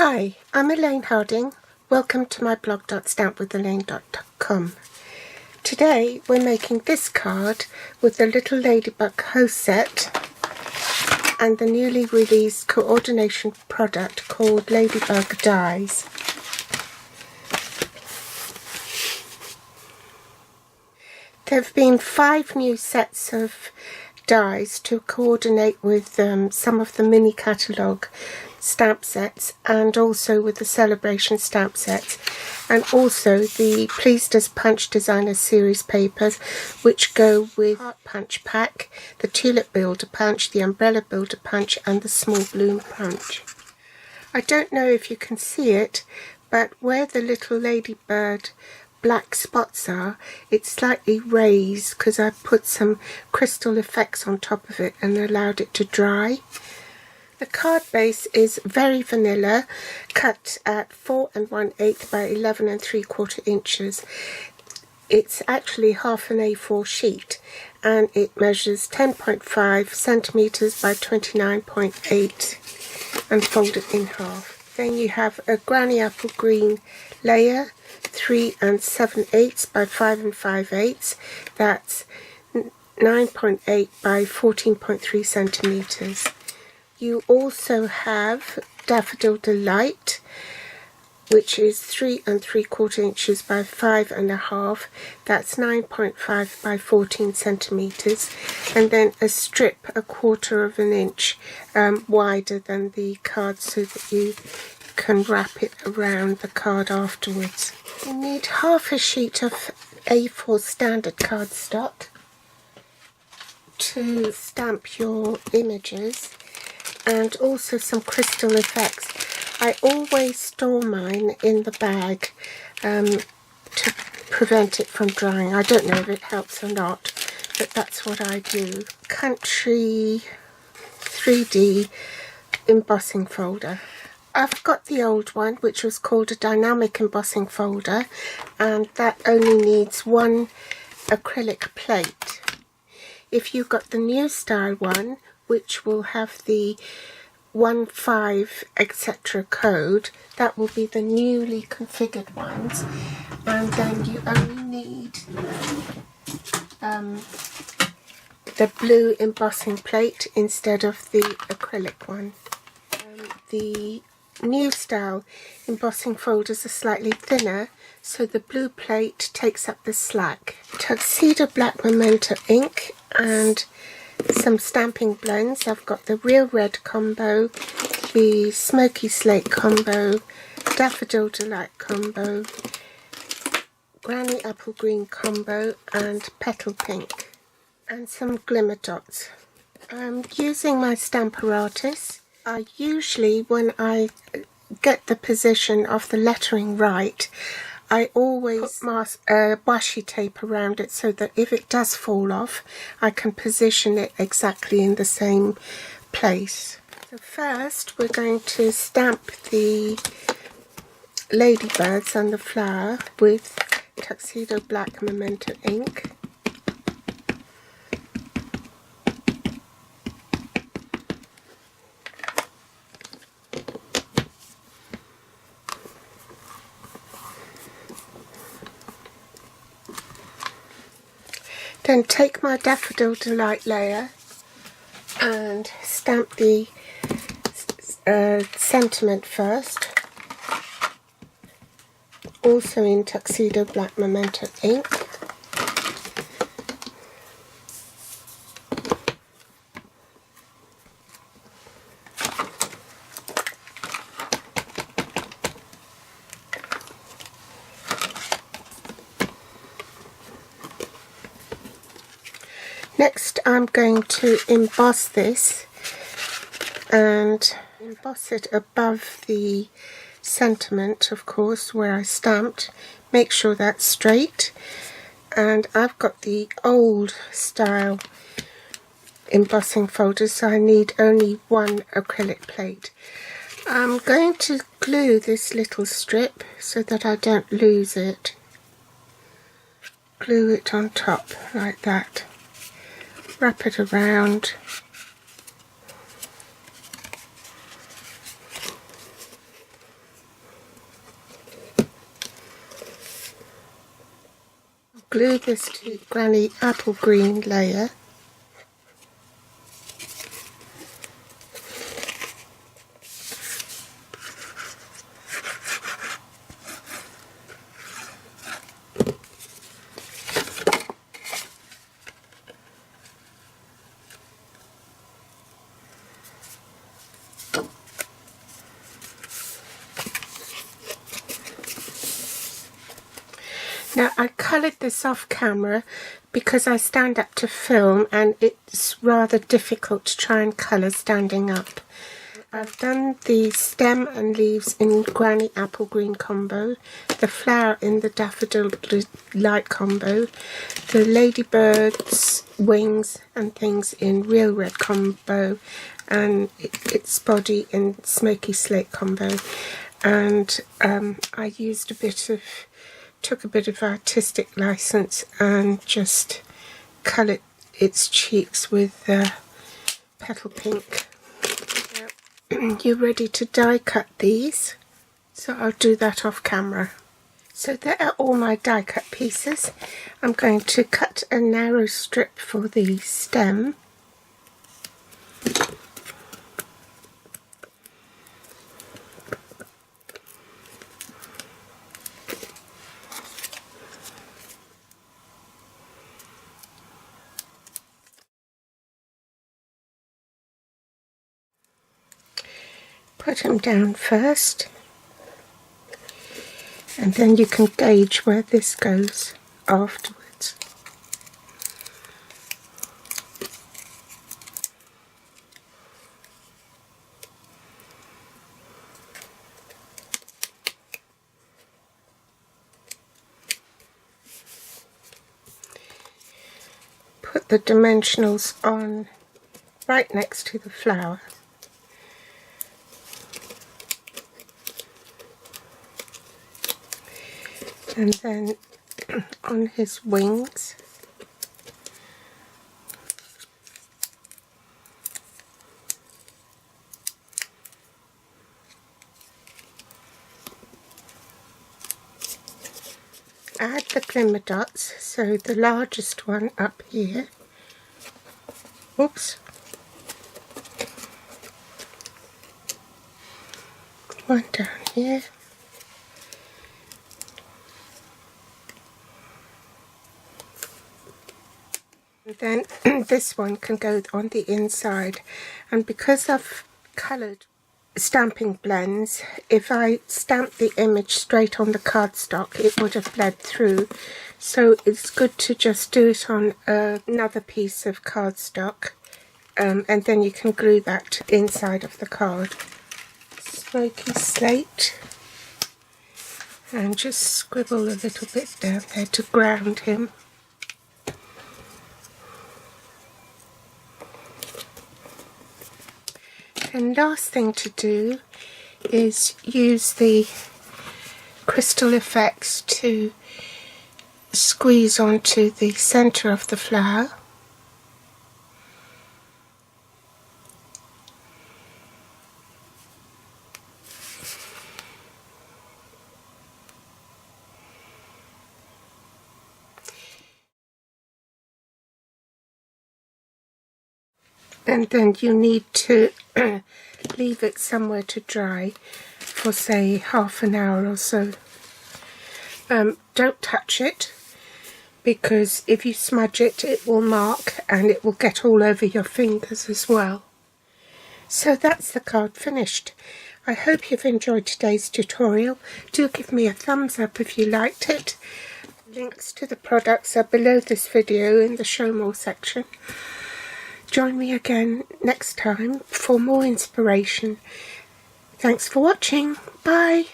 Hi, I'm Elaine Harding. Welcome to my blog stampwithelaine.com. Today we're making this card with the Little Ladybug host set and the newly released coordination product called Ladybug Dies. There have been 5 new sets of dies to coordinate with some of the mini catalogue stamp sets and also with the celebration stamp sets, and also the Pleased as Punch Designer series papers which go with Heart Punch pack, the Tulip Builder Punch, the Umbrella Builder Punch and the Small Bloom Punch. I don't know if you can see it, but where the little ladybird black spots are, it's slightly raised because I put some crystal effects on top of it and allowed it to dry. The card base is very vanilla, cut at 4 1/8 by 11 3/4 inches. It's actually half an A4 sheet and it measures 10.5 centimeters by 29.8 and folded in half. Then you have a granny apple green layer, 3 7/8 by 5 5/8. That's 9.8 by 14.3 centimeters. You also have Daffodil Delight, which is 3 3/4 inches by 5 1/2. That's 9.5 by 14 centimeters, and then a strip 1/4 inch wider than the card so that you can wrap it around the card afterwards. You need half a sheet of A4 standard cardstock to stamp your images, and also some crystal effects. I always store mine in the bag to prevent it from drying. I don't know if it helps or not, but that's what I do. Country 3D embossing folder. I've got the old one, which was called a dynamic embossing folder, and that only needs 1 acrylic plate. If you've got the new style one, which will have the 1.5 etc. code, that will be the newly configured ones, and then you only need the blue embossing plate instead of the acrylic one. The new style embossing folders are slightly thinner, so the blue plate takes up the slack. Tuxedo Black Memento ink and some stamping blends. I've got the Real Red combo, the Smoky Slate combo, Daffodil Delight combo, Granny Apple Green combo and Petal Pink, and some glimmer dots. I'm using my Stamparatus. I usually, when I get the position of the lettering right, I always put washi tape around it so that if it does fall off, I can position it exactly in the same place. So first we're going to stamp the ladybirds and the flower with Tuxedo Black Memento ink. Then take my Daffodil Delight layer and stamp the sentiment first, also in Tuxedo Black Memento ink. Next I'm going to emboss this and emboss it above the sentiment, of course, where I stamped. Make sure that's straight, and I've got the old style embossing folder, so I need only 1 acrylic plate. I'm going to glue this little strip so that I don't lose it. Glue it on top like that. Wrap it around. glue this to Granny apple green layer. Now I coloured this off camera because I stand up to film and it's rather difficult to try and colour standing up. I've done the stem and leaves in Granny Apple Green combo, the flower in the Daffodil Light combo, the Ladybug's wings and things in Real Red combo, and its body in Smoky Slate combo. And I used took a bit of artistic license and just coloured its cheeks with petal pink. Now, you're ready to die cut these, so I'll do that off camera. So there are all my die cut pieces. I'm going to cut a narrow strip for the stem. Put them down first, and then you can gauge where this goes afterwards. Put the dimensionals on right next to the flower. And then on his wings, add the glimmer dots, so the largest one up here, oops, one down here, then this one can go on the inside. And because I've coloured stamping blends, if I stamp the image straight on the cardstock it would have bled through, so it's good to just do it on another piece of cardstock, and then you can glue that inside of the card. Smoky Slate, and just scribble a little bit down there to ground him. And last thing to do is use the crystal effects to squeeze onto the centre of the flower. And then you need to leave it somewhere to dry for say half an hour or so. Don't touch it, because if you smudge it, it will mark and it will get all over your fingers as well. So that's the card finished. I hope you've enjoyed today's tutorial. Do give me a thumbs up if you liked it. Links to the products are below this video in the Show More section. Join me again next time for more inspiration. Thanks for watching. Bye.